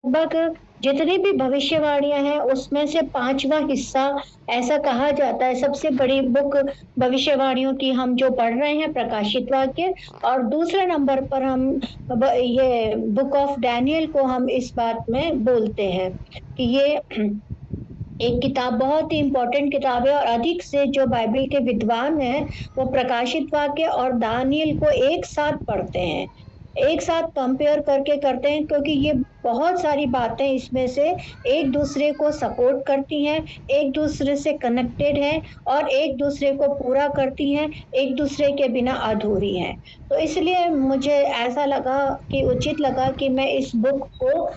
लगभग जितनी भी भविष्यवाणियां हैं उसमें से पांचवा हिस्सा ऐसा कहा जाता है। सबसे बड़ी बुक भविष्यवाणियों की हम जो पढ़ रहे हैं प्रकाशित वाक्य, और दूसरे नंबर पर हम ये बुक ऑफ डैनियल को हम इस बात में बोलते हैं कि ये एक किताब बहुत ही इंपॉर्टेंट किताब है। और अधिक से जो बाइबल के विद्वान हैं वो प्रकाशित वाक्य और दानियल को एक साथ पढ़ते हैं, एक साथ कंपेयर करके करते हैं, क्योंकि ये बहुत सारी बातें इसमें से एक दूसरे को सपोर्ट करती हैं, एक दूसरे से कनेक्टेड हैं और एक दूसरे को पूरा करती हैं, एक दूसरे के बिना अधूरी हैं। तो इसलिए मुझे ऐसा लगा कि उचित लगा कि मैं इस बुक को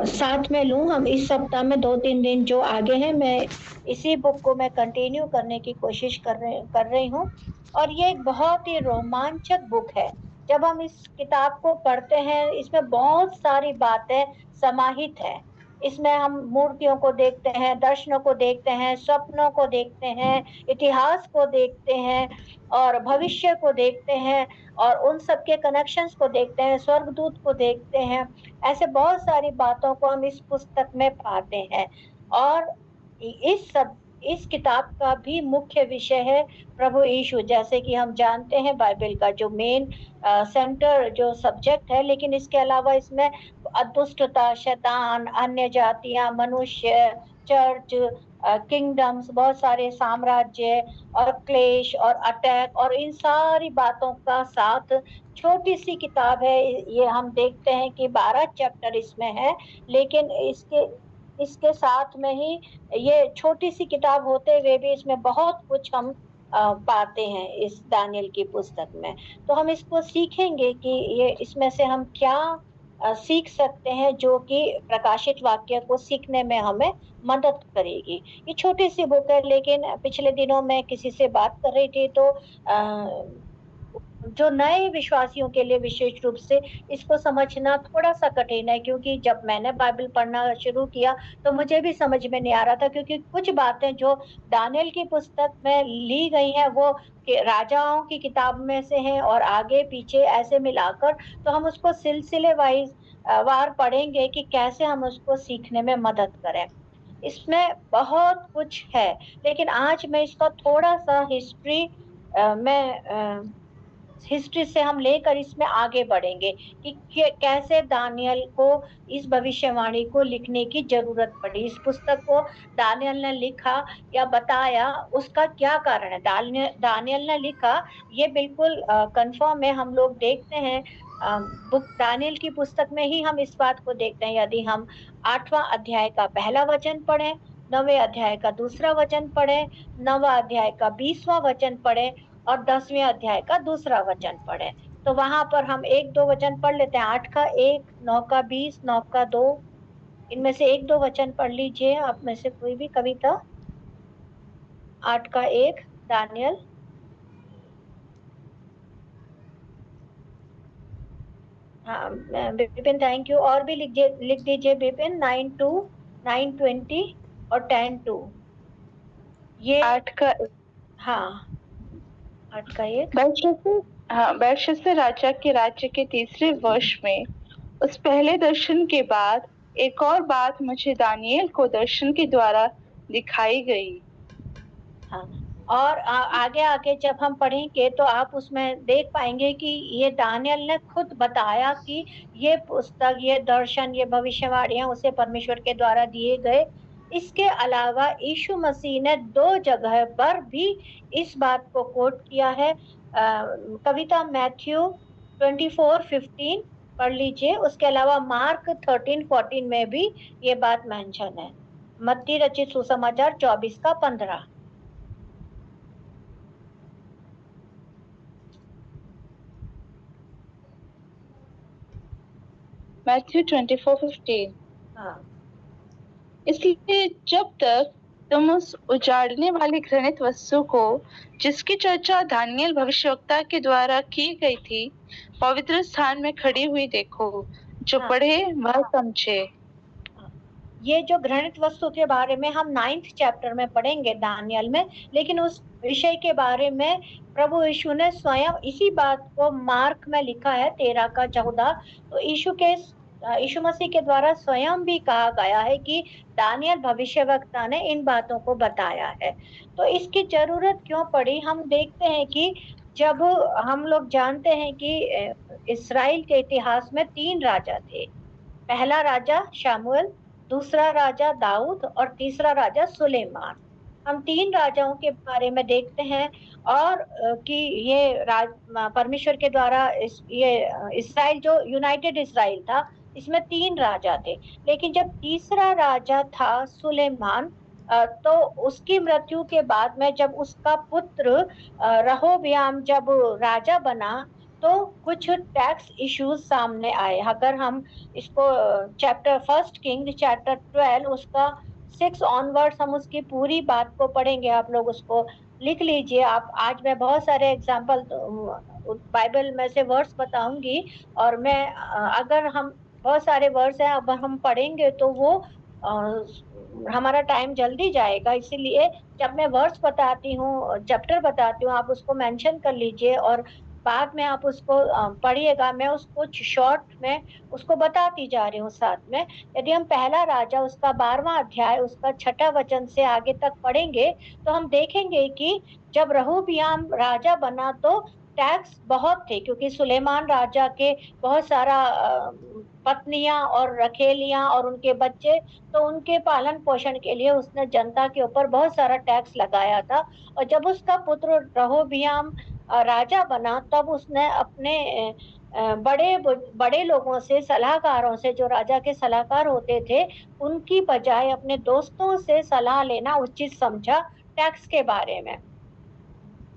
साथ में लूं। हम इस सप्ताह में 2-3 दिन जो आगे हैं, मैं इसी बुक को मैं कंटिन्यू करने की कोशिश कर रही हूँ। और ये एक बहुत ही रोमांचक बुक है। जब हम इस किताब को पढ़ते हैं, इसमें बहुत सारी बातें समाहित है। इसमें हम मूर्तियों को देखते हैं, दर्शनों को देखते हैं, स्वप्नों को देखते हैं, इतिहास को देखते हैं और भविष्य को देखते हैं और उन सब के कनेक्शंस को देखते हैं, स्वर्गदूत को देखते हैं। ऐसे बहुत सारी बातों को हम इस पुस्तक में पाते हैं। और इस किताब का भी मुख्य विषय है प्रभु यीशु। जैसे कि हम जानते हैं बाइबल का जो मेन सेंटर जो सब्जेक्ट है, लेकिन इसके अलावा इसमें दुष्टता, शैतान, अन्य जातियां, मनुष्य, चर्च, किंगडम्स, बहुत सारे साम्राज्य और क्लेश और अटैक और इन सारी बातों का साथ छोटी सी किताब है। ये हम देखते हैं कि 12 चैप्टर इसमें है, लेकिन इसके इसके साथ में ही ये छोटी सी किताब होते हुए भी इसमें बहुत कुछ हम पाते हैं इस दानियल की पुस्तक में। तो हम इसको सीखेंगे कि ये इसमें से हम क्या सीख सकते हैं जो कि प्रकाशित वाक्य को सीखने में हमें मदद करेगी। ये छोटी सी बुक है, लेकिन पिछले दिनों मैं किसी से बात कर रही थी तो जो नए विश्वासियों के लिए विशेष रूप से इसको समझना थोड़ा सा कठिन है, क्योंकि जब मैंने बाइबल पढ़ना शुरू किया तो मुझे भी समझ में नहीं आ रहा था, क्योंकि कुछ बातें जो दानियल की पुस्तक में ली गई हैं वो राजाओं की किताब में से हैं और आगे पीछे ऐसे मिलाकर, तो हम उसको सिलसिले वाइज वार पढ़ेंगे कि कैसे हम उसको सीखने में मदद करें। इसमें बहुत कुछ है, लेकिन आज मैं इसका थोड़ा सा हिस्ट्री से हम लेकर इसमें आगे बढ़ेंगे कि कैसे दानियल को इस भविष्यवाणी को लिखने की जरूरत पड़ी। इस पुस्तक को दानियल ने लिखा या बताया, उसका क्या कारण है। दानियल ने लिखा, ये बिल्कुल कंफर्म है। हम लोग देखते हैं बुक दानियल की पुस्तक में ही हम इस बात को देखते हैं। यदि हम 8वां अध्याय का पहला वचन पढ़ें, 9वें अध्याय का दूसरा वचन पढ़ें, 9वां अध्याय का 20वां वचन पढ़ें और 10वें अध्याय का दूसरा वचन पढ़े, तो वहां पर हम 1-2 वचन पढ़ लेते हैं। 8 का 1, 9 का 20, 9 का 2, इनमें से 1-2 वचन पढ़ लीजिए आप में से कोई भी। कविता? 8 का 1 दानियल। हाँ विपिन, थैंक यू। और भी लिख दीजिए विपिन। 9-2, 9-20 और 10-2। ये 8 का। हाँ, 8 का 1। बेलशस्सर राजा के राज्य के तीसरे वर्ष में उस पहले दर्शन के बाद एक और बात मुझे दानियल को दर्शन के द्वारा दिखाई गई। हाँ, और आगे आगे जब हम पढ़ेंगे तो आप उसमें देख पाएंगे कि ये दानियल ने खुद बताया कि ये पुस्तक, ये दर्शन, ये भविष्यवाणियां उसे परमेश्वर के द्वारा दिए गए। इसके अलावा यीशु मसीह ने 2 जगह पर भी इस बात को कोट किया है। कविता मैथ्यू 24:15 पढ़ लीजिए। उसके अलावा मार्क 13:14 में भी ये बात मेंशन है। मत्ती रचित सुसमाचार 24 का 15। मैथ्यू 24:15। हाँ, इसलिए जब तक तुम उस उजाड़ने वाली घृणित वस्तु को, जिसकी चर्चा दानियल भविष्यवक्ता के द्वारा की गई थी, पवित्र स्थान में खड़ी हुई देखो, जो पढ़े वह समझे। ये जो घृणित वस्तु के बारे में हम 9th चैप्टर में पढ़ेंगे दानियल में, लेकिन उस विषय के बारे में प्रभु यीशु ने स्वयं इसी बात को मार्क में लिखा है 13 का 14। तो यीशु के यीशु मसीह के द्वारा स्वयं भी कहा गया है कि दानियल भविष्यवक्ता ने इन बातों को बताया है। तो इसकी ज़रूरत क्यों पड़ी? हम देखते हैं कि जब हम लोग जानते हैं कि इस्राएल के इतिहास में 3 राजा थे। पहला राजा शमूएल, दूसरा राजा दाऊद और तीसरा राजा सुलेमान। हम 3 राजाओं के बारे में देखते हैं और कि ये परमेश्वर के द्वारा इस्राएल जो यूनाइटेड इस्राएल था, इसमें 3 राजा थे। लेकिन जब तीसरा राजा था सुलेमान, तो उसकी मृत्यु के बाद में जब उसका पुत्र रहोबयाम जब राजा बना, तो कुछ टैक्स इश्यूज सामने आए। अगर हम इसको चैप्टर फर्स्ट किंग चैप्टर 12 उसका 6 ऑनवर्ड्स हम उसकी पूरी बात को पढ़ेंगे। आप लोग उसको लिख लीजिए। आप आज मैं बहुत सारे एग्जाम्पल बाइबल में से वर्ड्स बताऊंगी और मैं अगर हम बहुत सारे वर्ड्स हैं, अब हम पढ़ेंगे तो वो हमारा टाइम जल्दी जाएगा। इसीलिए जब मैं वर्ड्स बताती हूँ, चैप्टर बताती हूँ, आप उसको मेंशन कर लीजिए और बाद में आप उसको पढ़िएगा। मैं उसको शॉर्ट में उसको बताती जा रही हूँ साथ में। यदि हम पहला राजा उसका 12वां अध्याय उसका 6ठा वचन से आगे तक पढ़ेंगे, तो हम देखेंगे कि जब रहोबियाम राजा बना तो टैक्स बहुत थे, क्योंकि सुलेमान राजा के बहुत सारा पत्नियां और रखेलियां और उनके बच्चे, तो उनके पालन पोषण के लिए उसने जनता के ऊपर बहुत सारा टैक्स लगाया था। और जब उसका पुत्र रहोबियाम राजा बना, तब उसने अपने बड़े लोगों से, सलाहकारों से, जो राजा के सलाहकार होते थे, उनकी बजाय अपने दोस्तों से सलाह लेना उचित समझा टैक्स के बारे में।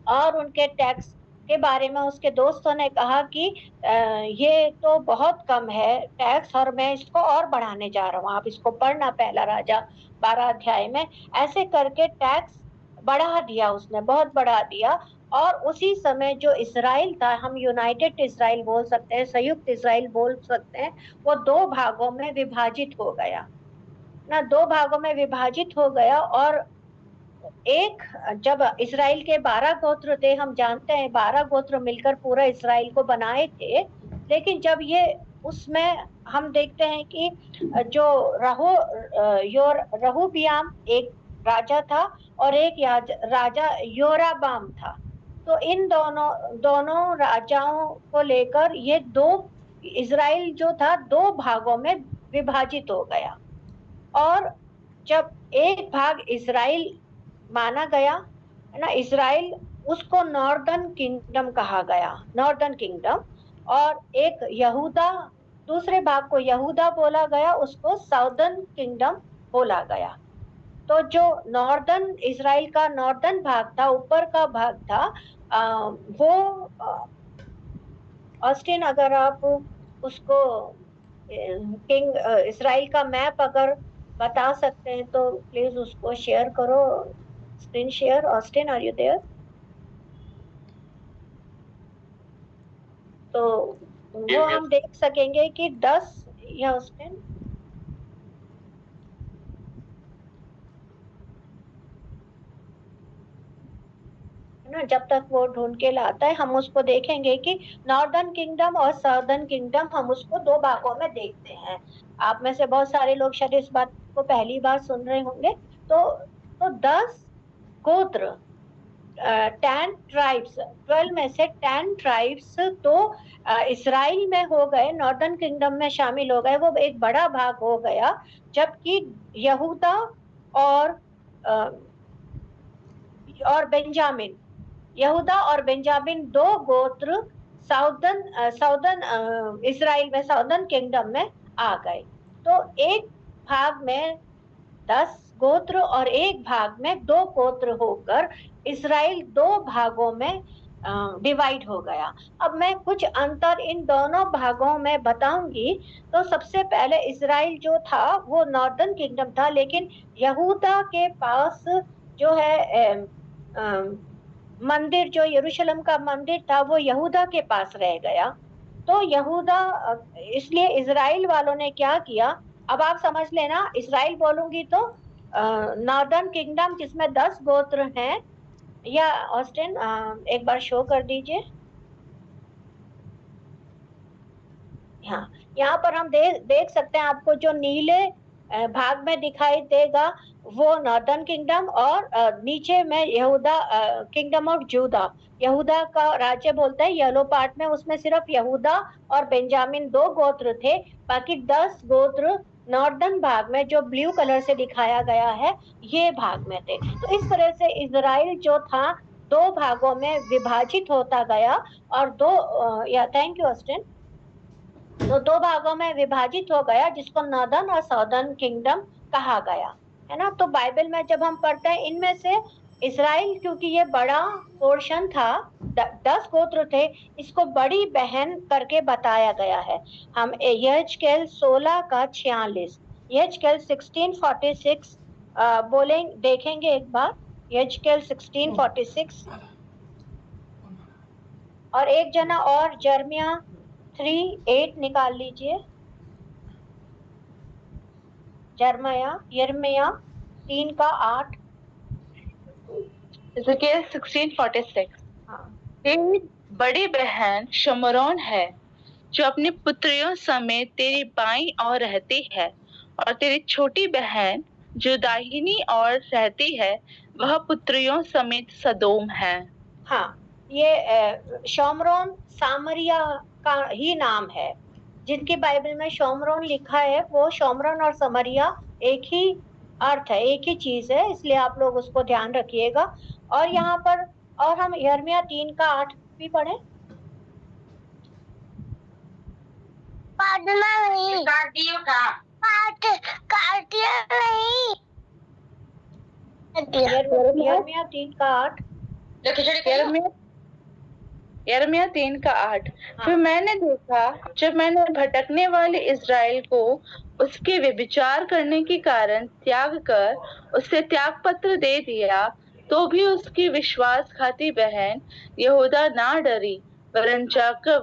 और उनके टैक्स के बारे में उसके दोस्तों ने कहा कि ये तो बहुत कम है टैक्स और मैं इसको और बढ़ाने जा रहा हूँ। आप इसको पढ़ना पहला राजा 12 अध्याय में। ऐसे करके टैक्स बढ़ा दिया उसने, बहुत बढ़ा दिया। और उसी समय जो इस्राएल था, हम यूनाइटेड इस्राएल बोल सकते हैं, संयुक्त इस्राएल बोल सकते हैं, वो 2 भागों में विभाजित हो गया ना, 2 भागों में विभाजित हो गया। और एक, जब इस्राएल के 12 गोत्र थे, हम जानते हैं 12 गोत्र मिलकर पूरा इस्राएल को बनाए थे। लेकिन जब ये उसमें हम देखते हैं कि जो रहोबियाम एक राजा था और एक राजा योराबाम था। तो इन दोनों राजाओं को लेकर ये 2 इस्राएल जो था 2 भागों में विभाजित हो गया। और जब एक भाग इस्राएल माना गया है ना, इस्राएल, उसको नॉर्दर्न किंगडम कहा गया, नॉर्दर्न किंगडम। और एक यहूदा, दूसरे भाग को यहूदा बोला गया, उसको साउदर्न किंगडम बोला गया। तो जो नॉर्दर्न इस्राएल का नॉर्दर्न भाग था, ऊपर का भाग था, वो ऑस्टिन, अगर आप उसको किंग इस्राएल का मैप अगर बता सकते हैं तो प्लीज उसको शेयर करो, screen share. Austin, are you there? तो वो हम देख सकेंगे कि 10 या ऑस्टिन ना, जब तक वो ढूंढ के लाता है, हम उसको देखेंगे कि नॉर्दर्न किंगडम और साउदर्न किंगडम हम उसको 2 भागों में देखते हैं। आप में से बहुत सारे लोग शायद इस बात को पहली बार सुन रहे होंगे। तो 10 गोत्र, 10 ट्राइब्स, 12 में से 10 ट्राइब्स तो इस्राएल में हो गए, नॉर्दर्न किंगडम में शामिल हो गए, वो एक बड़ा भाग हो गया। जबकि यहूदा और बेंजामिन, यहूदा और बेंजामिन 2 गोत्र साउदर्न इस्राएल में, साउदर्न किंगडम में आ गए। तो एक भाग में 10 गोत्र और एक भाग में 2 गोत्र होकर इस्राएल 2 भागों में डिवाइड हो गया। अब मैं कुछ अंतर इन दोनों भागों में बताऊंगी। तो सबसे पहले इस्राएल जो था वो नॉर्दर्न किंगडम था, लेकिन यहूदा के पास जो है मंदिर, जो यरूशलेम का मंदिर था, वो यहूदा के पास रह गया। तो यहूदा, इसलिए इस्राएल वालों ने क्या किया, अब आप समझ लेना, इस्राएल बोलूंगी तो नॉर्दर्न किंगडम जिसमें 10 गोत्र हैं, या ऑस्टिन एक बार शो कर दीजिए। हाँ, यहाँ पर हम देख सकते हैं, आपको जो नीले भाग में दिखाई देगा वो नॉर्दर्न किंगडम, और नीचे में यहूदा, किंगडम ऑफ जूदा, यहूदा का राज्य बोलते हैं। येलो पार्ट में उसमें सिर्फ यहूदा और बेंजामिन 2 गोत्र थे, बाकी 10 गोत्र नॉर्दर्न भाग में जो ब्लू कलर से दिखाया गया है ये भाग में थे। तो इस तरह से इज़राइल जो था 2 भागों में विभाजित होता गया, और थैंक यू ऑस्टिन। तो 2 भागों में विभाजित हो गया, जिसको नॉर्दर्न और साउदर्न किंगडम कहा गया, है ना। तो बाइबल में जब हम पढ़ते हैं, इनमें से इज़राइल, क्योंकि ये बड़ा पोर्शन था, 10 गोत्र थे, इसको बड़ी बहन करके बताया गया है। हम यहेजकेल 16 का 46, यहेजकेल 16:46 देखेंगे एक बार, यहेजकेल 16:46। और एक जना और यिर्मयाह 3:8 निकाल लीजिए। यिर्मयाह 3 का 8। एजेकियल 16:46। हाँ, तेरी बड़ी बहन शमरोन है, जो अपनी पुत्रियों समेत तेरी बाईं ओर रहती है, और तेरी छोटी बहन जो दाहिनी ओर रहती है, वह पुत्रियों समेत सदोम है। हाँ, ये शोमरोन सामरिया का ही नाम है। जिनकी बाइबल में शोमरोन लिखा है, वो शोमरोन और समरिया एक ही अर्थ है, एक ही चीज है, इसलिए आप लोग उसको ध्यान रखिएगा। और यहाँ पर, और हम यिर्मयाह 3 का 8 भी पढ़े। पढ़ना नहीं, यिर्मयाह 3 का 8। यिर्मयाह 3 का 8। फिर मैंने देखा, जब मैंने भटकने वाले इज़राइल को उसके व्यभिचार करने के कारण त्याग कर उसे त्याग पत्र दे दिया, तो भी उसकी विश्वासघाती बहन यहूदा ना डरी, वरन जाकर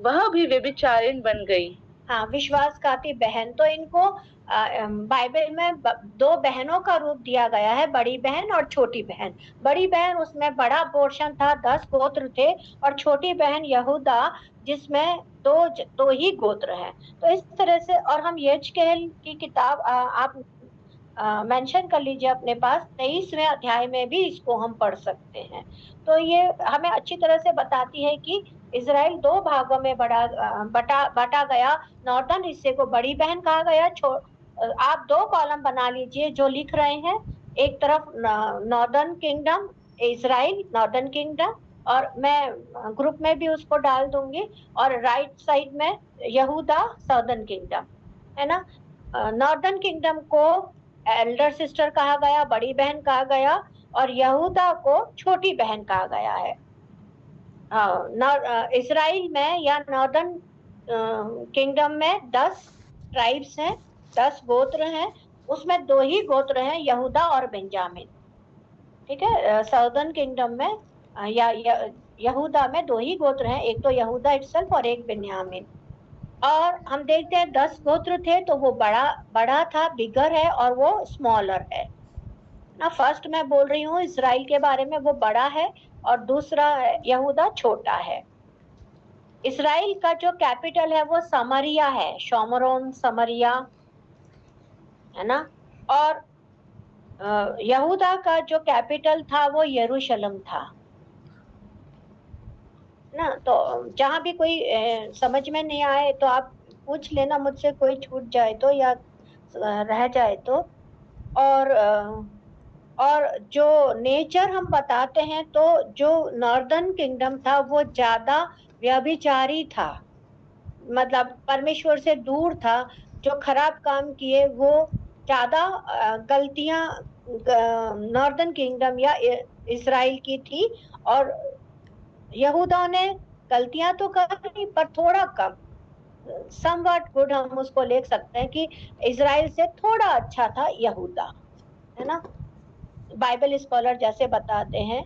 वह भी व्यभिचारिण बन गई। हाँ, विश्वासघाती बहन। तो इनको बाइबल में 2 बहनों का रूप दिया गया है, बड़ी बहन और छोटी बहन। बड़ी बहन, उसमें बड़ा पोर्शन था, 10 गोत्र थे, और छोटी बहन यहूदा, जिसमें 2 ही गोत्र हैं। तो इस तरह से, और हम यहेजकेल की किताब आप मेंशन कर लीजिए अपने पास, 23वें अध्याय में भी इसको हम पढ़ सकते हैं। तो ये हमें अच्छी तरह से बताती है कि इज़राइल 2 भागों में बटा गया। नॉर्दर्न हिस्से को बड़ी बहन कहा गया। आप 2 कॉलम बना लीजिए जो लिख रहे हैं, एक तरफ northern kingdom Israel, northern kingdom, और मैं ग्रुप में भी उसको डाल दूंगी, और राइट साइड में यहूदा, साउदर्न किंगडम, है ना। नॉर्दर्न किंगडम को एल्डर सिस्टर कहा गया, बड़ी बहन कहा गया, और यहूदा को छोटी बहन कहा गया है। इज़राइल में या नॉर्दर्न किंगडम में 10 ट्राइब्स हैं, 10 गोत्र हैं, उसमें 2 ही गोत्र हैं, यहूदा और बेंजामिन। ठीक है, साउदर्न किंगडम में या यहूदा में 2 ही गोत्र हैं, एक तो यहूदा इटसेल्फ और एक बेन्यामीन। और हम देखते हैं 10 गोत्र थे, तो वो बड़ा था, बिगर है, और वो स्मॉलर है ना। फर्स्ट मैं बोल रही हूँ इज़राइल के बारे में, वो बड़ा है, और दूसरा यहूदा छोटा है। इज़राइल का जो कैपिटल है वो समरिया है, शोमरोन समरिया, है ना। और यहूदा का जो कैपिटल था वो यरूशलेम था ना। तो जहाँ भी कोई समझ में नहीं आए तो आप पूछ लेना मुझसे, कोई छूट जाए तो या रह जाए तो। और जो नेचर हम बताते हैं, तो जो नॉर्दर्न किंगडम था वो ज्यादा व्यभिचारी था, मतलब परमेश्वर से दूर था। जो खराब काम किए वो ज्यादा गलतियां नॉर्दर्न किंगडम या इज़राइल की थी, और यहूदा ने गलतियां तो करी पर थोड़ा कम, समवट गुड हम उसको ले सकते हैं कि इज़राइल से थोड़ा अच्छा था यहूदा, है ना। बाइबल स्कॉलर जैसे बताते हैं,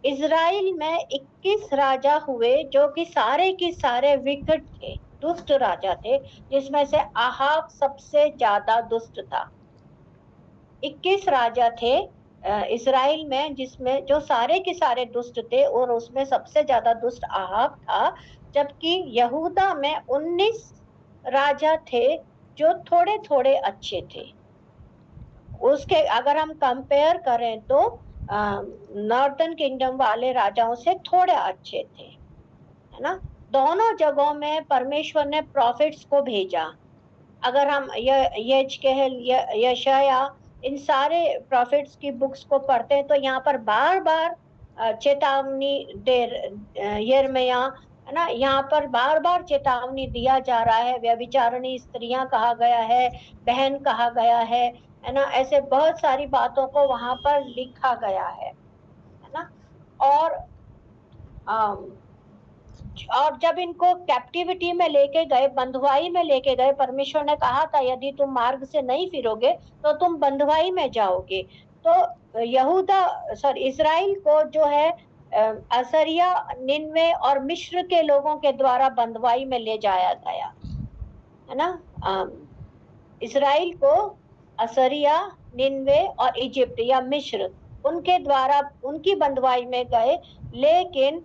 इज़राइल में 21 राजा हुए जो कि सारे के सारे विकट थे, दुष्ट राजा थे, जिसमें से आहाब सबसे ज्यादा दुष्ट था। 21 राजा थे इज़राइल में, जिसमें जो सारे के सारे दुष्ट थे, और उसमें सबसे ज्यादा दुष्ट आहाब था। जबकि यहूदा में 19 राजा थे जो थोड़े थोड़े अच्छे थे। उसके अगर हम कंपेयर करें तो नॉर्दर्न किंगडम वाले राजाओं से थोड़े अच्छे थे, है ना। दोनों जगहों में परमेश्वर ने प्रॉफिट्स को भेजा। अगर हम यहेजकेल, यशाया, इन सारे प्रॉफिट्स की बुक्स को पढ़ते हैं तो यहाँ पर बार बार चेतावनी दे, यिर्मयाह, है ना, यहाँ पर बार बार चेतावनी दिया जा रहा है। व्यभिचारिणी स्त्रियां कहा गया है, बहन कहा गया है ना, ऐसे बहुत सारी बातों को वहां पर लिखा गया है ना। और और जब इनको कैप्टिविटी में लेके गए, बंधुआई में लेके गए, परमेश्वर ने कहा था यदि तुम मार्ग से नहीं फिरोगे तो तुम बंधुआई में जाओगे। तो इस्राइल को जो है असरिया, निन्वे और मिस्र के लोगों के द्वारा बंधुआई में ले जाया गया, है ना। इस्राइल को असरिया, निन्वे और इजिप्ट या मिस्र, उनके द्वारा उनकी बंधुआई में गए। लेकिन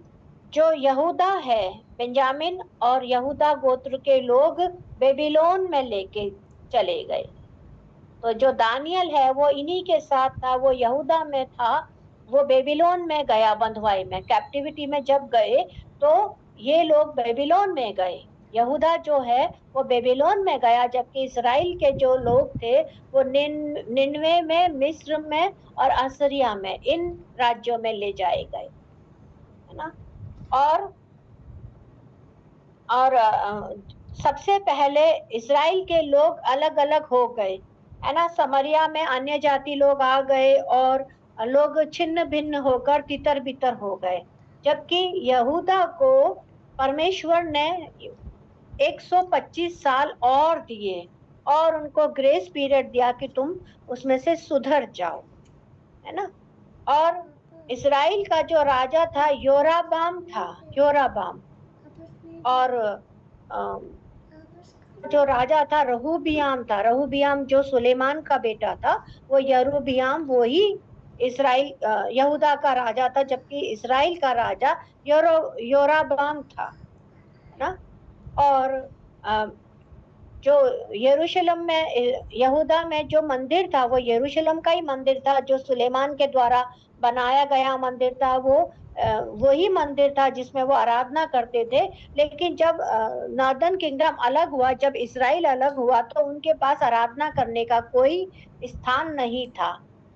जो यहूदा है, बेंजामिन और यहूदा गोत्र के लोग बेबीलोन में लेके चले गए। तो जो दानियल है वो इन्हीं के साथ था, वो यहूदा में था, वो बेबीलोन में गया बंधुआई में। कैप्टिविटी में जब गए तो ये लोग बेबीलोन में गए, यहूदा जो है वो बेबीलोन में गया, जबकि इस्राएल के जो लोग थे वो निन्वे में, मिस्र में और असीरिया में, इन राज्यों में ले जाए गए, है ना। और सबसे पहले इस्राएल के लोग अलग अलग हो गए, है ना। समरिया में अन्य जाति लोग आ गए और लोग छिन्न भिन्न होकर तितर बितर हो गए, जबकि यहूदा को परमेश्वर ने 125 साल और दिए और उनको ग्रेस पीरियड दिया कि तुम उसमें से सुधर जाओ, है ना। और इस्राएल का जो राजा था योराबाम था, योराबाम, और जो राजा था रहूबियाम था। रहूबियाम जो सुलेमान का बेटा था, वो यरूबियाम वही इस्राएल यहूदा का राजा था, जबकि इस्राएल का राजा योराबाम था, ना। और जो यरूशलेम में, यहूदा में जो मंदिर था वो यरूशलेम का ही मंदिर था, जो सुलेमान के द्वारा बनाया गया मंदिर था, वो वही मंदिर था जिसमें वो आराधना करते थे। लेकिन जब नॉर्दर्न किंगडम अलग हुआ, जब इस्राएल अलग हुआ, तो उनके पास आराधना करने का कोई स्थान नहीं था,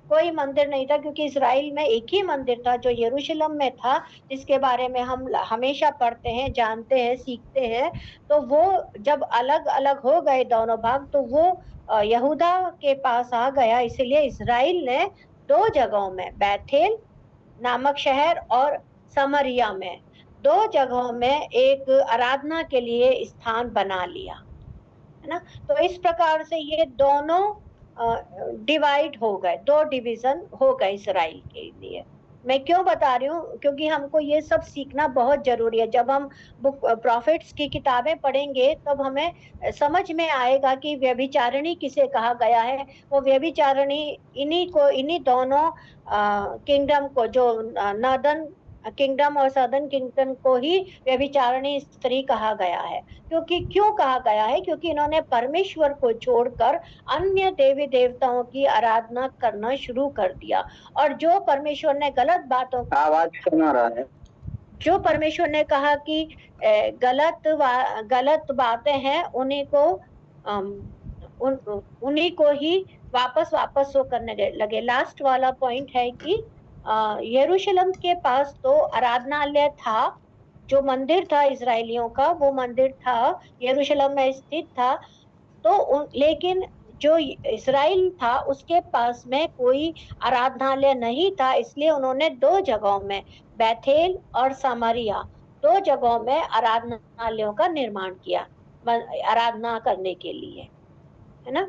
कोई मंदिर नहीं था, क्योंकि इस्राएल में एक ही मंदिर था जो यरूशलेम में था, जिसके बारे में हम हमेशा पढ़ते हैं, जानते हैं, सीखते हैं। तो वो जब अलग अलग हो गए दोनों भाग, तो वो यहूदा के पास आ गया। इसलिए इस्राएल ने 2 जगहों में, बैथेल नामक शहर और समरिया में, 2 जगहों में एक आराधना के लिए स्थान बना लिया, है ना। तो इस प्रकार से ये दोनों डिवाइड हो गए, 2 डिवीजन हो गए इस्राएल के लिए। मैं क्यों बता रही हूँ, क्योंकि हमको ये सब सीखना बहुत जरूरी है। जब हम बुक प्रॉफिट्स की किताबें पढ़ेंगे तब हमें समझ में आएगा कि व्यभिचारिणी किसे कहा गया है। वो व्यभिचारिणी इन्हीं दोनों किंगडम को, जो नॉर्दर्न किंगडम और सदर्न किंगडम को ही व्यभिचारिणी स्त्री कहा गया है। क्यों कहा गया है? क्योंकि इन्होंने परमेश्वर को छोड़कर अन्य देवी देवताओं की आराधना करना शुरू कर दिया। और जो परमेश्वर ने गलत बातों का, आवाज सुना रहा है, जो परमेश्वर ने कहा कि गलत बातें हैं, उन्हीं को ही वापस वो करने लगे। लास्ट वाला पॉइंट है कि यरूशलेम के पास तो आराधनालय था, जो मंदिर था इजरायलियों का, वो मंदिर था, यरूशलेम में स्थित था। तो लेकिन जो इस्राएल था उसके पास में कोई आराधनालय नहीं था, इसलिए उन्होंने 2 जगहों में, बैथेल और सामरिया, 2 जगहों में आराधनालयों का निर्माण किया आराधना करने के लिए, है ना।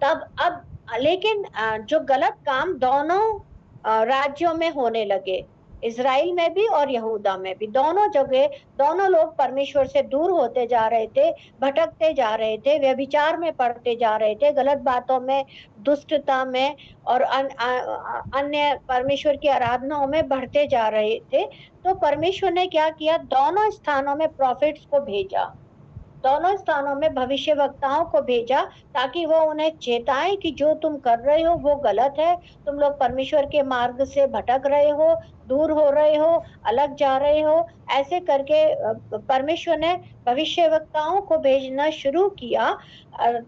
तब अब लेकिन जो गलत काम दोनों राज्यों में होने लगे, इजराइल में भी और यहूदा में भी, दोनों जगह दोनों लोग परमेश्वर से दूर होते जा रहे थे, भटकते जा रहे थे, व्यभिचार में पड़ते जा रहे थे, गलत बातों में, दुष्टता में और अन्य परमेश्वर की आराधनाओं में बढ़ते जा रहे थे। तो परमेश्वर ने क्या किया? दोनों स्थानों में प्रॉफिट्स को भेजा, दोनों स्थानों में भविष्यवक्ताओं को भेजा ताकि वो उन्हें चेताएं कि जो तुम कर रहे हो वो गलत है, तुम लोग परमेश्वर के मार्ग से भटक रहे हो, दूर हो रहे हो, अलग जा रहे हो। ऐसे करके परमेश्वर ने भविष्यवक्ताओं को भेजना शुरू किया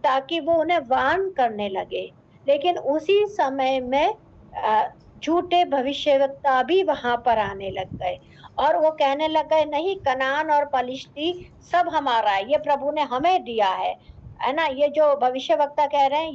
ताकि वो उन्हें वार्न करने लगे। लेकिन उसी समय में झूठे भविष्यवक्ता भी वहां पर आने लग गए और वो कहने लग गए, नहीं, कनान और पलिश्ती सब हमारा है, ये प्रभु ने हमें दिया है ना? ये जो भविष्यवक्ता कह रहे हैं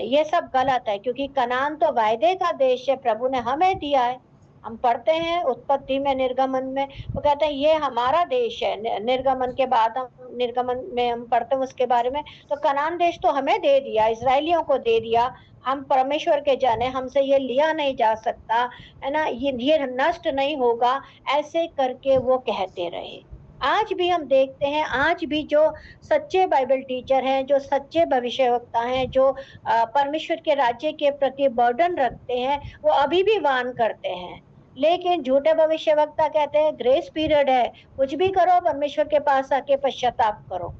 ये सब गलत है, क्योंकि कनान तो वायदे का देश है, प्रभु ने हमें दिया है। हम पढ़ते हैं उत्पत्ति में, निर्गमन में, वो कहते हैं ये हमारा देश है। निर्गमन के बाद हम निर्गमन में हम पढ़ते हैं उसके बारे में, तो कनान देश तो हमें दे दिया, इजराइलियों को दे दिया, हम परमेश्वर के जन हैं, हमसे ये लिया नहीं जा सकता, है ना? ये नष्ट नहीं होगा, ऐसे करके वो कहते रहे। आज भी हम देखते हैं, आज भी जो सच्चे बाइबल टीचर हैं, जो सच्चे भविष्यवक्ता हैं, जो परमेश्वर के राज्य के प्रति बर्डन रखते हैं, वो अभी भी वार्न करते हैं। लेकिन झूठे भविष्यवक्ता कहते हैं ग्रेस पीरियड है, कुछ भी करो, परमेश्वर के पास आके पश्चाताप करो,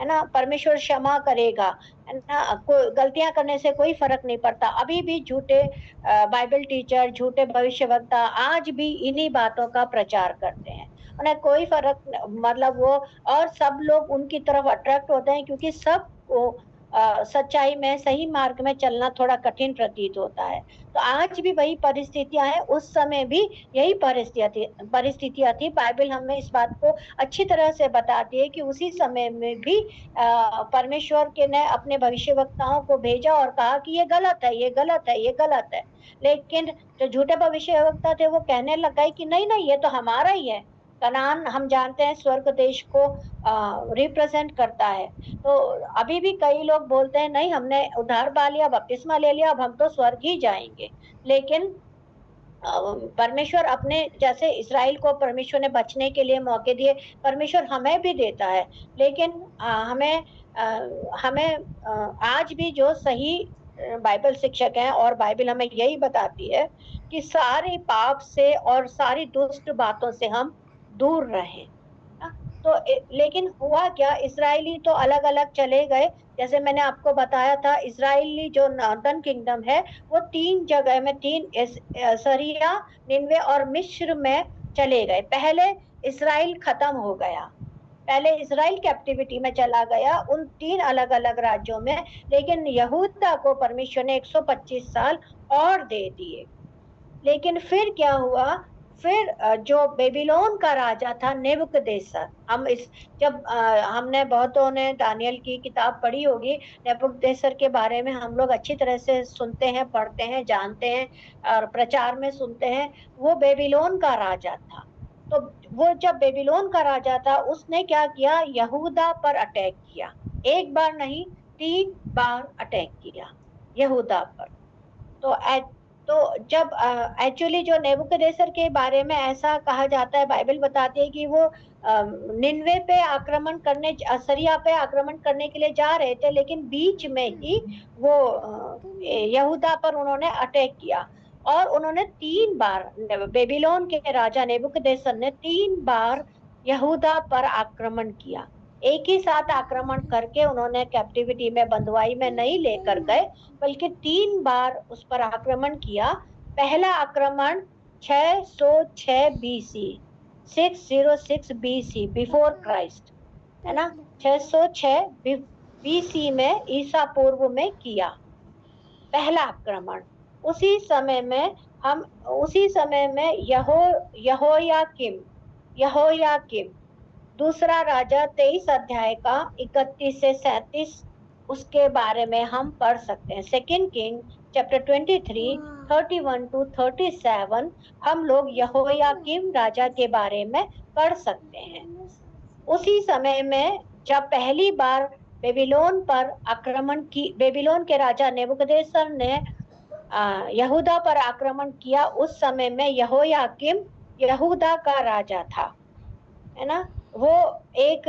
है ना? परमेश्वर क्षमा करेगा, है ना? गलतियां करने से कोई फर्क नहीं पड़ता। अभी भी झूठे बाइबल टीचर, झूठे भविष्यवक्ता आज भी इन्हीं बातों का प्रचार करते हैं। उन्हें कोई फर्क मतलब वो, और सब लोग उनकी तरफ अट्रैक्ट होते हैं क्योंकि सबको सच्चाई में, सही मार्ग में चलना थोड़ा कठिन प्रतीत होता है। तो आज भी वही परिस्थितियां हैं, उस समय भी यही परिस्थितियां थी। बाइबल हमें इस बात को अच्छी तरह से बताती है कि उसी समय में भी परमेश्वर के ने अपने भविष्यवक्ताओं को भेजा और कहा कि ये गलत है, ये गलत है, ये गलत है। लेकिन जो झूठे भविष्यवक्ता थे वो कहने लग गए कि नहीं नहीं, ये तो हमारा ही है। कनान हम जानते हैं स्वर्ग देश को रिप्रेजेंट करता है। तो अभी भी कई लोग बोलते हैं नहीं, हमने उद्धार पा लिया, बपतिस्मा ले लिया, अब हम तो स्वर्ग ही जाएंगे। लेकिन परमेश्वर अपने, जैसे इस्राएल को परमेश्वर ने बचने के लिए मौके दिए, परमेश्वर हमें भी देता है। लेकिन हमें आज भी जो सही बाइबल शिक्षक हैं, और बाइबल हमें यही बताती है कि सारे पाप से और सारी दुष्ट बातों से हम दूर रहें। तो लेकिन हुआ क्या, इस्राएली तो अलग अलग चले गए। जैसे मैंने आपको बताया था, इस्राएली जो नॉर्दर्न किंगडम है वो 3 जगह में, 3 सरिया, निनवे और मिस्र में चले गए। पहले इस्राएल खत्म हो गया, पहले इस्राएल कैप्टिविटी में चला गया उन 3 अलग अलग राज्यों में। लेकिन यहूदा को परमेश्वर ने 125 साल और दे दिए। लेकिन फिर क्या हुआ, फिर जो बेबीलोन का राजा था नेबुकदनेस्सर, हमने बहुतों ने दानियल की किताब पढ़ी होगी, नेबुकदनेस्सर के बारे में हम लोग अच्छी तरह से सुनते हैं, पढ़ते हैं, जानते हैं और प्रचार में सुनते हैं। वो बेबीलोन का राजा था। तो वो जब बेबीलोन का राजा था, उसने क्या किया, यहूदा पर अटैक किया। एक बार नहीं, 3 बार अटैक किया यहूदा पर। तो जब एक्चुअली जो नेबुकदनेस्सर के बारे में ऐसा कहा जाता है, बाइबल बताती है कि वो निनवे पे आक्रमण करने, असीरिया पे आक्रमण करने के लिए जा रहे थे, लेकिन बीच में ही वो यहूदा पर उन्होंने अटैक किया। और उन्होंने 3 बार, बेबीलोन के राजा नेबुकदनेस्सर ने 3 बार यहूदा पर आक्रमण किया। एक ही साथ आक्रमण करके उन्होंने कैप्टिविटी में, बंधुआई में नहीं लेकर गए, बल्कि 3 बार उस पर आक्रमण किया। पहला आक्रमण 606 बीसी, 606 बीसी, बिफोर क्राइस्ट, है ना? 606 बीसी में, ईसा पूर्व में किया पहला आक्रमण। उसी समय में यहोयाकिम दूसरा राजा 23 अध्याय का 31 से 37, उसके बारे में हम पढ़ सकते हैं। 2 किंग चैप्टर 23 31 to 37 हम लोग यहोयाकिम राजा के बारे में पढ़ सकते हैं। उसी समय में जब पहली बार बेबीलोन पर आक्रमण की, बेबीलोन के राजा नेबुकदनेस्सर ने यहूदा पर आक्रमण किया, उस समय में यहोयाकिम यहूदा का राजा था, है ना? वो एक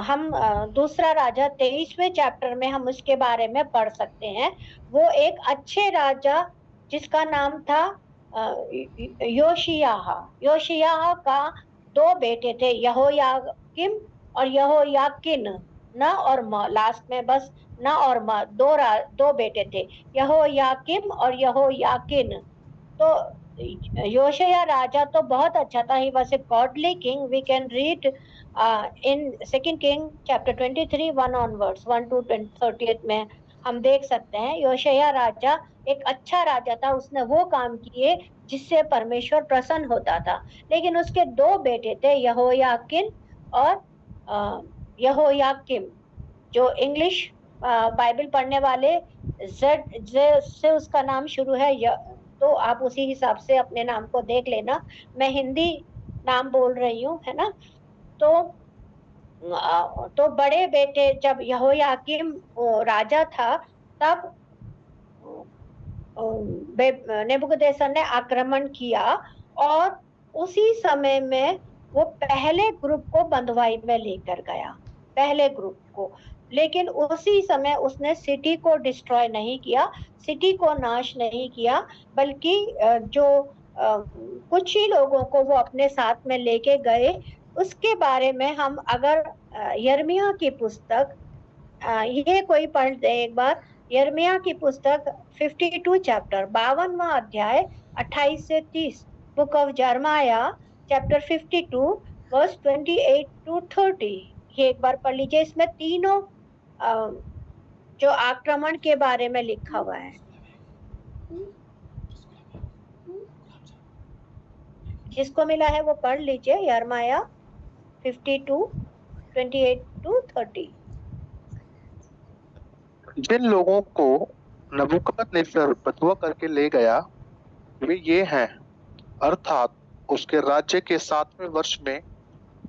हम दूसरा राजा 23वें चैप्टर में हम उसके बारे में पढ़ सकते हैं। वो एक अच्छे राजा जिसका नाम था योशियाह का 2 बेटे थे, यहोयाकिम और यहोयाकिन, न और म, लास्ट में बस न और म, दो बेटे थे, यहोयाकिम और यहोयाकिन। तो योशिय्याह राजा तो बहुत अच्छा था, he was a godly king. We can read in second king chapter 23 1 onwards, 1 to 30 में हम देख सकते हैं योशिय्याह राजा एक अच्छा राजा था, उसने वो काम किए जिससे परमेश्वर प्रसन्न होता था। लेकिन उसके दो बेटे थे, यहोयाकिन और यहोयाकिम। जो इंग्लिश बाइबल पढ़ने वाले, जेड से उसका नाम शुरू है, तो आप उसी हिसाब से अपने नाम को देख लेना। मैं हिंदी नाम बोल रही हूँ, है ना। तो बड़े बेटे जब यहोयाकीम राजा था, तब नेबुकदनेस्सर ने आक्रमण किया और उसी समय में वो पहले ग्रुप को बंधुआई में लेकर गया, पहले ग्रुप को। लेकिन उसी समय उसने सिटी को डिस्ट्रॉय नहीं किया, सिटी को नाश नहीं किया, बल्कि जो कुछ ही लोगों को वो अपने साथ में लेके गए। उसके बारे में हम अगर यिर्मयाह की पुस्तक, ये कोई पढ़ दे एक बार, यिर्मयाह की पुस्तक 52 चैप्टर, 52वां अध्याय 28 से 30, बुक ऑफ यिर्मयाह चैप्टर 52 वर्स 28 to 30, ये एक बार पढ़ लीजिए। इसमें तीनों जो आक्रमण के बारे में लिखा हुआ है। जिसको मिला है वो पढ़ लीजिए, यिर्मयाह 52 28 to 30। जिन लोगों को नबूकदनेस्सर बंधुआ करके ले गया वे ये हैं, अर्थात उसके राज्य के 7वें वर्ष में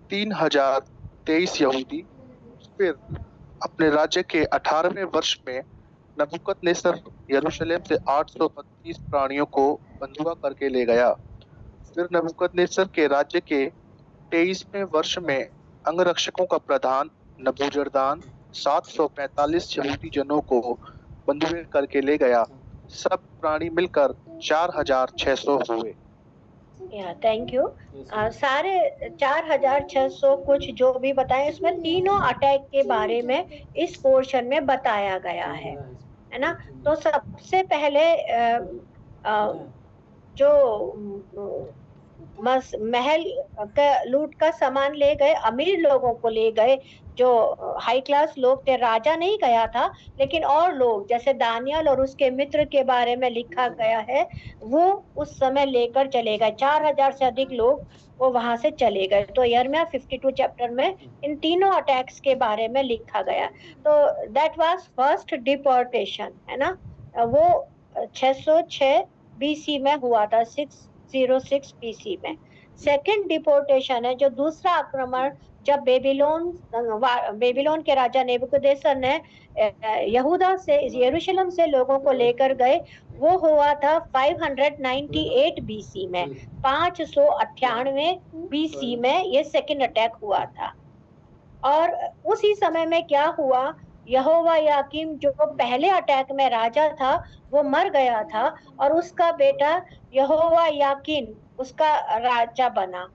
3023 यहूदी, फिर अपने राज्य के 18वें वर्ष में नबूकदनेस्सर यरूशलेम से 832 प्राणियों को बंधुआ करके ले गया। फिर नबूकदनेस्सर के राज्य के 23वें वर्ष में अंगरक्षकों का प्रधान नबूजरदान 745 यहूदी जनों को बंधुए करके ले गया। सब प्राणी मिलकर 4600 हुए। Thank you. सारे 4600 कुछ जो भी बताए, उसमें तीनों अटैक के बारे में इस पोर्शन में बताया गया है ना। तो सबसे पहले जो महल का लूट का सामान ले गए, अमीर लोगों को ले गए, जो हाई क्लास लोग थे। राजा नहीं गया था, लेकिन और लोग जैसे दानियल और उसके मित्र के बारे में लिखा गया है, वो उस समय लेकर चले गए। 4000 से अधिक लोग वो वहां से चले गए। तो यिर्मयाह 52 चैप्टर में इन तीनों अटैक्स के बारे में लिखा गया। तो दैट वाज फर्स्ट डिपोर्टेशन, है ना। वो 606 बीसी में हुआ था, 606 बीसी में। सेकंड डिपोर्टेशन है, जो दूसरा आक्रमण जब बेबीलोन के राजा नेबुकदनेस्सर ने यहूदा से, यरूशलेम से लोगों को लेकर गए, वो हुआ था 598 बीसी में, 598 बीसी में ये सेकंड अटैक हुआ था। और उसी समय में क्या हुआ, यहोयाकीम जो पहले अटैक में राजा था वो मर गया था, और उसका बेटा यहोयाकीन उसका राजा बना।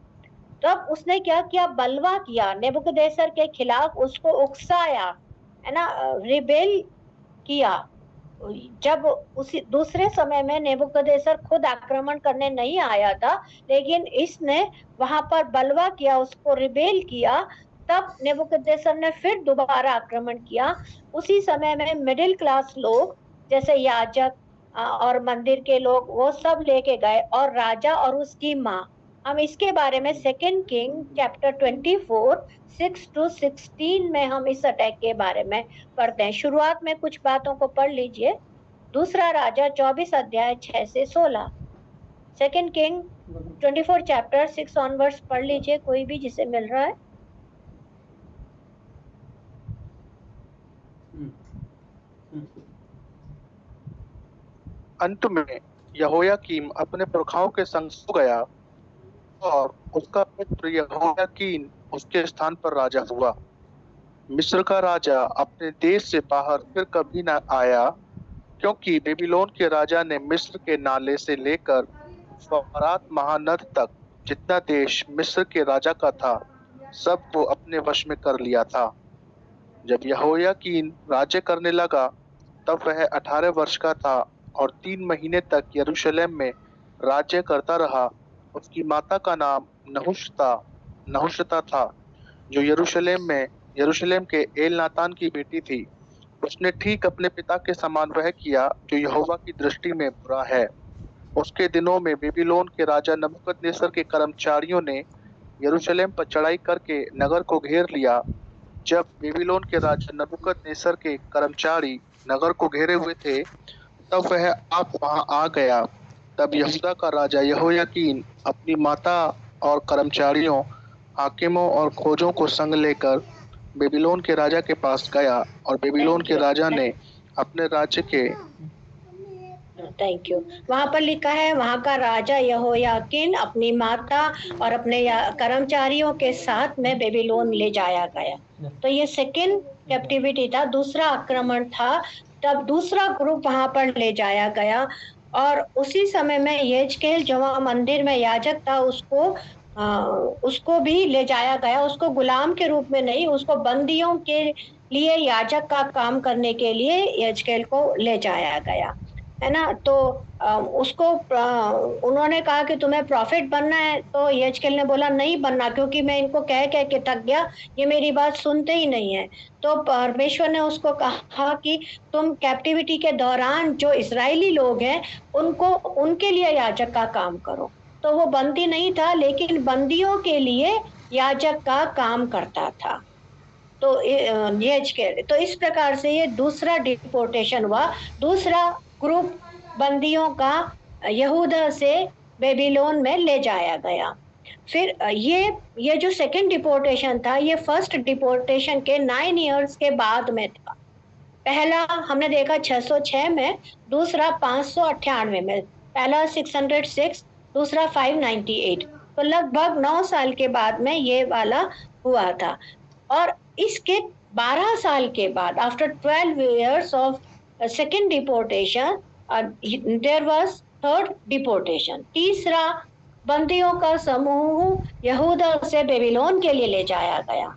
तब उसने क्या किया, बलवा किया नेबुकदनेस्सर के खिलाफ, उसको उकसाया, है ना, रिबेल किया। जब उसी दूसरे समय में नेबुकदनेस्सर खुद आक्रमण करने नहीं आया था, लेकिन इसने वहां पर बलवा किया, उसको रिबेल किया। तब नेबुकदनेस्सर ने फिर दोबारा आक्रमण किया। उसी समय में मिडिल क्लास लोग जैसे याजक और मंदिर के लोग, वो सब लेके गए, और राजा और उसकी माँ। हम इसके बारे में सेकंड किंग चैप्टर 24 6 to 16 में हम इस अटैक के बारे में पढ़ते हैं। शुरुआत में कुछ बातों को पढ़ लीजिए। दूसरा राजा 24 अध्याय 6 से 16, सेकंड किंग 24 चैप्टर 6 ऑनवर्ड्स पढ़ लीजिए, कोई भी जिसे मिल रहा है। अंत में यहोयाकीम अपने पुरखाओं के संग सो गया, और उसका पुत्र यहोयाकीन उसके स्थान पर राजा हुआ। मिस्र का राजा अपने देश से बाहर फिर कभी न आया, क्योंकि बेबीलोन के राजा ने मिस्र के नाले से लेकर फरात महानद तक जितना देश मिस्र के राजा का था, सब को अपने वश में कर लिया था। जब यहोयाकीन राज्य करने लगा तब वह 18 वर्ष का था और 3 महीने तक यरूशलेम में राज्य करता रहा। उसकी माता का नाम नहुशता था, जो यरूशलेम के एलनातान की बेटी थी। उसने ठीक अपने पिता के समान वह किया जो यहोवा की दृष्टि में बुरा है। उसके दिनों में बेबीलोन के राजा नबूकदनेस्सर के कर्मचारियों ने यरूशलेम पर चढ़ाई करके नगर को घेर लिया। जब बेबीलोन के राजा नबूकदनेस्सर के कर्मचारी नगर को घेरे हुए थे, तब वह आप वहां आ गया। तब यहूदा का राजा यहोयाकीन अपनी माता और कर्मचारियों, हाकिमों और खोजों को संग लेकर बेबीलोन के राजा के पास गया और बेबीलोन के राजा ने अपने राज्य के थैंक यू। वहां पर लिखा है वहां का राजा यहोयाकीन अपनी माता और अपने कर्मचारियों के साथ में बेबीलोन ले जाया गया। तो ये सेकेंड कैप्टिविटी था, दूसरा आक्रमण था। तब दूसरा ग्रुप वहां पर ले जाया गया और उसी समय में यहेजकेल जो वहाँ मंदिर में याजक था उसको भी ले जाया गया। उसको गुलाम के रूप में नहीं, उसको बंदियों के लिए याजक का काम करने के लिए यहेजकेल को ले जाया गया, है ना। तो उसको उन्होंने कहा कि तुम्हें प्रॉफिट बनना है, तो यहेजकेल ने बोला नहीं बनना, क्योंकि मैं इनको कह कह के थक गया, ये मेरी बात सुनते ही नहीं है। तो परमेश्वर ने उसको कहा कि तुम कैप्टिविटी के दौरान जो इस्राएली लोग हैं उनके लिए याजक का काम करो। तो वो बंदी नहीं था, लेकिन बंदियों के लिए याजक का काम करता था। तो यहेजकेल, तो इस प्रकार से ये दूसरा डिपोर्टेशन हुआ, दूसरा ग्रुप बंदियों का यहूदा से बेबीलोन में ले जाया गया। फिर ये जो सेकंड डिपोर्टेशन था, ये फर्स्ट डिपोर्टेशन के 9 इयर्स के बाद में था। पहला हमने देखा 606 में, दूसरा 598 में, पहला 606, दूसरा 598। तो लगभग 9 साल के बाद में ये वाला हुआ था। और इसके 12 साल के बाद, after 12 years of second deportation, there was third deportation, तीसरा बंदियों का समूह यहूदा से बेबीलोन के लिए ले जाया गया।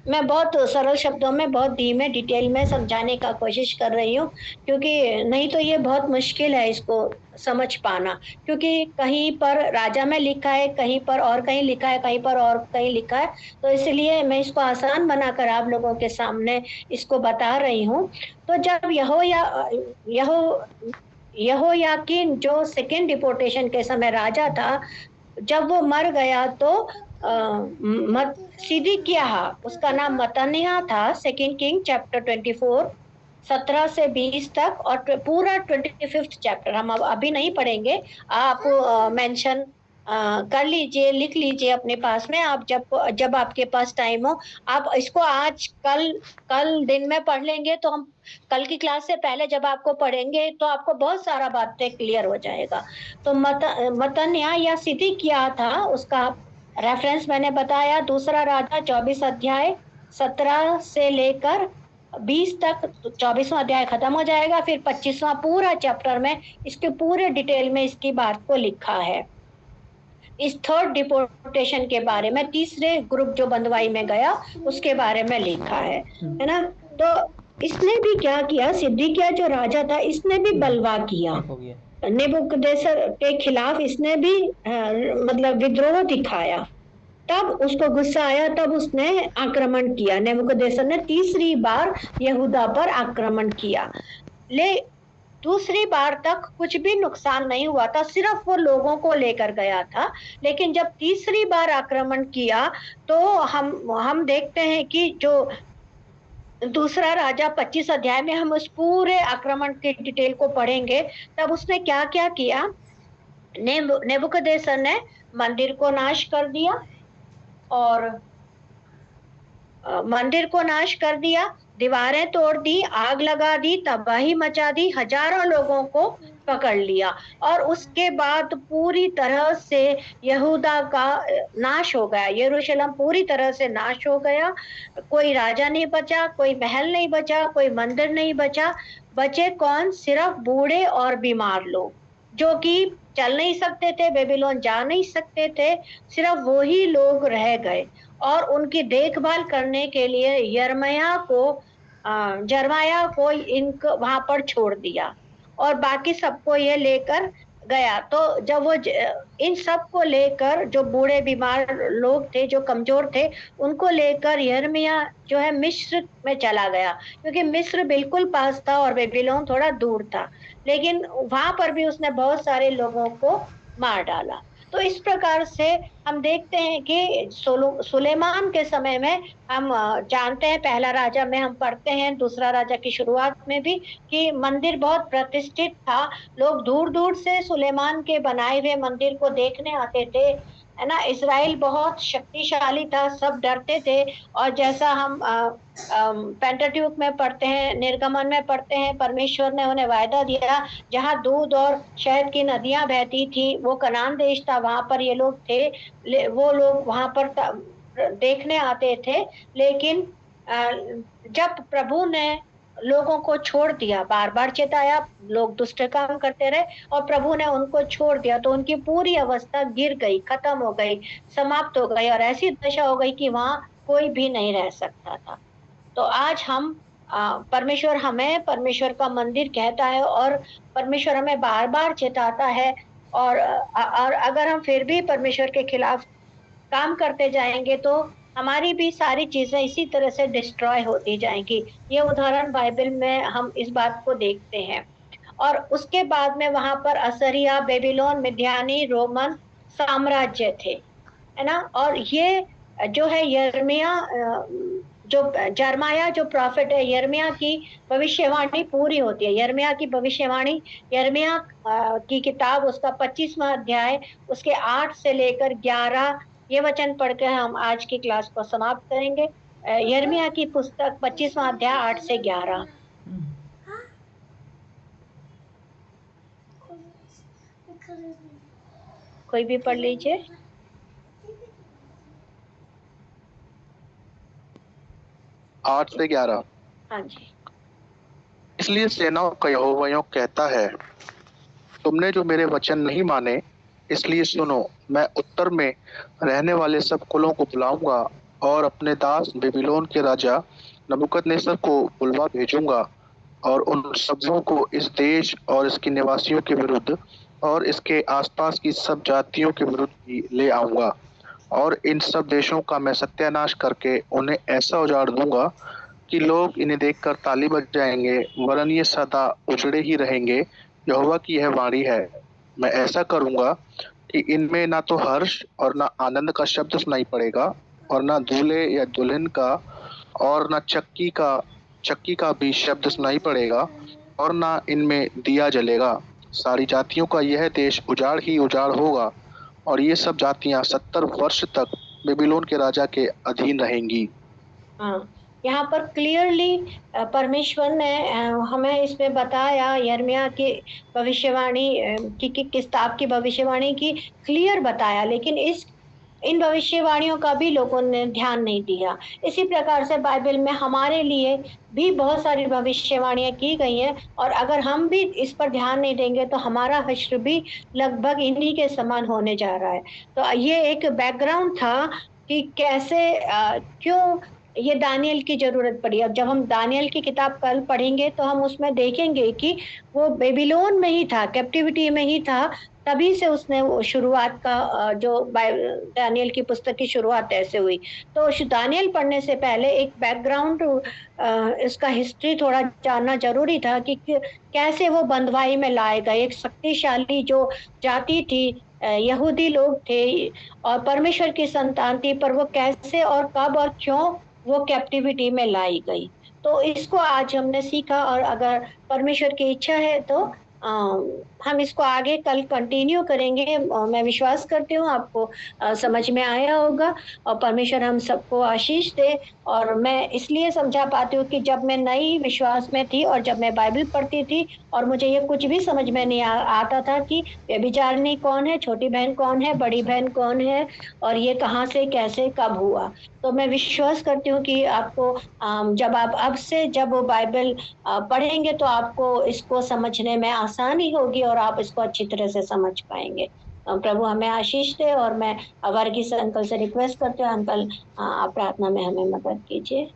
मैं बहुत सरल शब्दों में, बहुत धीमे डिटेल में समझाने का कोशिश कर रही हूँ, क्योंकि नहीं तो ये बहुत मुश्किल है इसको समझ पाना, क्योंकि कहीं पर राजा में लिखा है, कहीं पर और कहीं लिखा है, कहीं पर और कहीं लिखा है। तो इसलिए मैं इसको आसान बनाकर आप लोगों के सामने इसको बता रही हूँ। तो जब यहोयाकीन जो सेकेंड डिपोर्टेशन के समय राजा था, जब वो मर गया तो सिदकिय्याह, उसका नाम मतन्याह था। सेकेंड किंग चैप्टर 24 17 से 20 तक, और पूरा 25th चैप्टर हम अब अभी नहीं पढ़ेंगे। आप मेंशन कर लीजिए, लिख लीजिए अपने पास में। आप जब आपके पास टाइम हो, आप इसको आज कल दिन में पढ़ लेंगे, तो हम कल की क्लास से पहले जब आपको पढ़ेंगे तो आपको बहुत सारा बातें क्लियर हो जाएगा। तो मतन्याह या सिदकिय्याह था, उसका रेफरेंस मैंने बताया। दूसरा राजा 24 अध्याय 17 से लेकर 20 तक, 24वां अध्याय खत्म हो जाएगा, फिर 25वां पूरा चैप्टर में इसके पूरे डिटेल में इसकी बात को लिखा है। इस थर्ड डिपोर्टेशन के बारे में, तीसरे ग्रुप जो बंदवाई में गया उसके बारे में लिखा है ना। तो इसने भी क्या किया, सिदकिय्याह जो राजा था, इसने भी बलवा किया नेबूकदनेस्सर के खिलाफ। इसने भी मतलब विद्रोह दिखाया। तब उसको गुस्सा आया, तब उसने आक्रमण किया। नेबूकदनेस्सर ने तीसरी बार यहूदा पर आक्रमण किया। दूसरी बार तक कुछ भी नुकसान नहीं हुआ था, सिर्फ वो लोगों को लेकर गया था। लेकिन जब तीसरी बार आक्रमण किया तो हम देखते हैं कि जो दूसरा राजा 25 अध्याय में हम उस पूरे आक्रमण के डिटेल को पढ़ेंगे। तब उसने क्या क्या किया। नेबूकदनेस्सर ने मंदिर को नाश कर दिया, और मंदिर को नाश कर दिया, दीवारें तोड़ दी, आग लगा दी, तबाही मचा दी, हजारों लोगों को पकड़ लिया। और उसके बाद पूरी तरह से यहूदा का नाश हो गया, यरूशलेम पूरी तरह से नाश हो गया। कोई राजा नहीं बचा, कोई महल नहीं बचा, कोई मंदिर नहीं बचा। बचे कौन? सिर्फ बूढ़े और बीमार लोग। जो कि चल नहीं सकते थे, बेबीलोन जा नहीं सकते थे, सिर्फ वो ही लोग रह गए और उनकी देखभाल करने के लिए जरमाया को इनको वहां पर छोड़ दिया और बाकी सबको ये लेकर गया। तो जब इन सब को लेकर, जो बूढ़े बीमार लोग थे, जो कमजोर थे, उनको लेकर यिर्मयाह जो है मिस्र में चला गया, क्योंकि मिस्र बिल्कुल पास था और बेबीलोन थोड़ा दूर था, लेकिन वहां पर भी उसने बहुत सारे लोगों को मार डाला। तो इस प्रकार से हम देखते हैं कि सुलेमान के समय में हम जानते हैं, पहला राजा में हम पढ़ते हैं, दूसरा राजा की शुरुआत में भी, कि मंदिर बहुत प्रतिष्ठित था। लोग दूर दूर से सुलेमान के बनाए हुए मंदिर को देखने आते थे, है ना। इज़राइल बहुत शक्तिशाली था, सब डरते थे। और जैसा हम पेंटाट्यूक में पढ़ते हैं, निर्गमन में पढ़ते हैं, परमेश्वर ने उन्हें वायदा दिया, जहाँ दूध और शहद की नदियां बहती थी, वो कनान देश था, वहां पर ये लोग थे। वो लोग वहां पर देखने आते थे। लेकिन जब प्रभु ने लोगों को छोड़ दिया, बार बार चेताया, लोग दुष्ट काम करते रहे और प्रभु ने उनको छोड़ दिया, तो उनकी पूरी अवस्था गिर गई, खत्म हो गई, समाप्त हो गई और ऐसी दशा हो गई कि वहां कोई भी नहीं रह सकता था। तो आज हम परमेश्वर का मंदिर कहता है और परमेश्वर हमें बार बार चेताता है। और अगर हम फिर भी परमेश्वर के खिलाफ काम करते जाएंगे तो हमारी भी सारी चीजें इसी तरह से डिस्ट्रॉय होती जाएंगी। ये उदाहरण बाइबल में हम इस बात को देखते हैं। और उसके बाद में वहां पर असरिया, बेबीलोन, मिद्यानी, रोमन साम्राज्य थे, है ना। और ये जो है जरमाया जो प्रॉफिट है, यिर्मयाह की भविष्यवाणी पूरी होती है। यिर्मयाह की भविष्यवाणी, यिर्मयाह की किताब, उसका 25वां अध्याय, उसके 8 से लेकर 11 ये वचन पढ़कर हम आज की क्लास को समाप्त करेंगे। यिर्मयाह की पुस्तक 25वां अध्याय 8 से 11। कोई भी पढ़ लीजिए। 8 से 11। हाँ जी। इसलिए सेनाओं का यहोवा यूं कहता है, तुमने जो मेरे वचन नहीं माने, इसलिए सुनो, मैं उत्तर में रहने वाले सब कुलों को बुलाऊंगा और अपने दास बेबीलोन के राजा नबूकदनेस्सर को बुलवा भेजूंगा और उन सबों को इस देश और इसके निवासियों के विरुद्ध और इसके आसपास की सब जातियों के विरुद्ध भी ले आऊंगा और इन सब देशों का मैं सत्यानाश करके उन्हें ऐसा उजाड़ दूंगा कि लोग इन्हें देखकर ताली बजाएंगे, वरन ये सदा उजड़े ही रहेंगे। यहोवा की यह वाणी है, मैं ऐसा करूंगा कि इनमें ना तो हर्ष और ना आनंद का शब्द सुनाई पड़ेगा और ना दूल्हे या दुल्हन का और ना चक्की का भी शब्द सुनाई पड़ेगा और ना इनमें दिया जलेगा। सारी जातियों का यह देश उजाड़ ही उजाड़ होगा और ये सब जातियां 70 वर्ष तक बेबीलोन के राजा के अधीन रहेंगी। हाँ, यहाँ पर क्लियरली परमेश्वर ने हमें इसमें बताया, यिर्मयाह की भविष्यवाणी की किताब की भविष्यवाणी की क्लियर बताया, लेकिन इन भविष्यवाणियों का भी लोगों ने ध्यान नहीं दिया। इसी प्रकार से बाइबल में हमारे लिए भी बहुत सारी भविष्यवाणियां की गई हैं और अगर हम भी इस पर ध्यान नहीं देंगे तो हमारा हश्र भी लगभग इन्हीं के समान होने जा रहा है। तो ये एक बैकग्राउंड था कि कैसे क्यों ये दानियल की जरूरत पड़ी। अब जब हम दानियल की किताब कल पढ़ेंगे तो हम उसमें देखेंगे कि वो बेबीलोन में ही था, कैप्टिविटी में ही था, तभी से उसने वो शुरुआत का जो दानियल की पुस्तक की शुरुआत ऐसे हुई। तो दानियल पढ़ने से पहले एक बैकग्राउंड, इसका हिस्ट्री थोड़ा जानना जरूरी था कि कैसे वो बंधुआई में लाए गए। एक शक्तिशाली जो जाति थी, यहूदी लोग थे और परमेश्वर की संतान थी, पर वो कैसे और कब और क्यों वो कैप्टिविटी में लाई गई। तो इसको आज हमने सीखा और अगर परमेश्वर की इच्छा है तो हम इसको आगे कल कंटिन्यू करेंगे। मैं विश्वास करती हूँ आपको समझ में आया होगा और परमेश्वर हम सबको आशीष दे। और मैं इसलिए समझा पाती हूँ कि जब मैं नई विश्वास में थी और जब मैं बाइबल पढ़ती थी और मुझे ये कुछ भी समझ में नहीं आता था कि व्यभिचारिणी कौन है, छोटी बहन कौन है, बड़ी बहन कौन है और ये कहाँ से कैसे कब हुआ। तो मैं विश्वास करती हूँ कि आपको जब आप अब से जब वो बाइबल पढ़ेंगे तो आपको इसको समझने में आसानी होगी और आप इसको अच्छी तरह से समझ पाएंगे। प्रभु हमें आशीष दे। और मैं वर्गीस अंकल से रिक्वेस्ट करती हूँ, अंकल आप प्रार्थना में हमें मदद कीजिए।